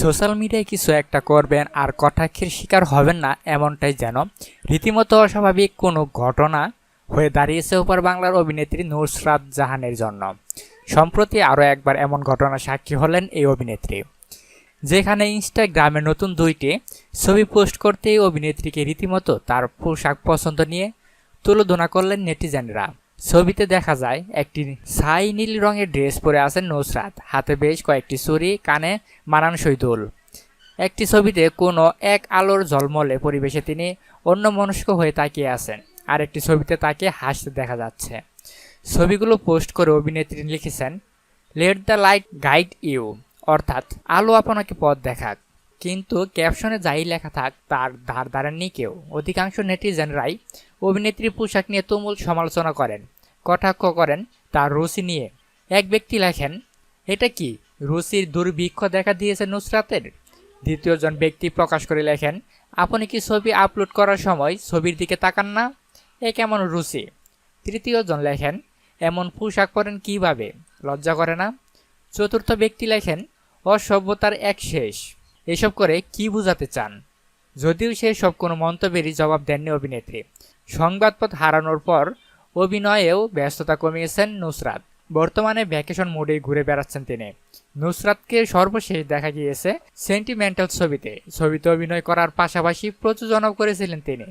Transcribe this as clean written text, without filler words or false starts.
Social মিডিয়ায় কিছু একটা করবেন আর কটাক্ষের শিকার হবেন না, এমনটাই যেন রীতিমতো অস্বাভাবিক কোনো ঘটনা হয়ে দাঁড়িয়েছে ওপার বাংলার অভিনেত্রী নুসরাত জাহানের জন্য। সম্প্রতি আরও একবার এমন ঘটনা সাক্ষী হলেন এই অভিনেত্রী, যেখানে ইনস্টাগ্রামে নতুন দুইটি ছবি পোস্ট করতেই অভিনেত্রীকে রীতিমতো তার পোশাক পছন্দ নিয়ে তুলোধনা করলেন নেটিজেনরা। ছবিতে দেখা যায় একটি ছাই নীল রঙের ড্রেস পরে আছেন নুসরাত, হাতে বেশ কয়েকটি চুড়ি, কানে মানানসই দুল। একটি ছবিতে কোনো এক আলোর ঝলমলে পরিবেশে তিনি অন্যমনস্ক হয়ে তাকিয়ে আছেন, আর একটি ছবিতে তাকে হাসতে দেখা যাচ্ছে। ছবিগুলো পোস্ট করে অভিনেত্রী লিখেছেন, let the light guide you, অর্থাৎ আলো আপনাকে পথ দেখাক। কিন্তু ক্যাপশনে যাই লেখা থাক তার ধার ধারেননি কেউ। অধিকাংশ নেটিজেনরাই অভিনেত্রীর পোশাক নিয়ে তুমুল সমালোচনা করেন, কটাক্ষ করেন তার রুচি নিয়ে। এক ব্যক্তি লেখেন, এটা কি রুচির দুর্ভিক্ষ দেখা দিয়েছে নুসরাতের? দ্বিতীয়জন ব্যক্তি প্রকাশ করে লেখেন, আপনি কি ছবি আপলোড করার সময় ছবির দিকে তাকান না? এ কেমন রুচি? তৃতীয়জন লেখেন, এমন পোশাক পরেন কিভাবে, লজ্জা করে না? চতুর্থ ব্যক্তি লেখেন, অসভ্যতার এক শেষ। এসব করে কি বোঝাতে চান? যদিও সেসব কোনো মন্তব্যেরই জবাব দেননি অভিনেত্রী। সংবাদপত্র হারানোর পর অভিনয়েও ব্যস্ততা কমিয়েছেন নুসরাত। বর্তমানে ভ্যাকেশন মোডেই ঘুরে বেড়াচ্ছেন তিনি। নুসরাতকে সর্বশেষ দেখা গিয়েছে সেন্টিমেন্টাল ছবিতে অভিনয় করার পাশাপাশি প্রযোজনাও করেছিলেন তিনি।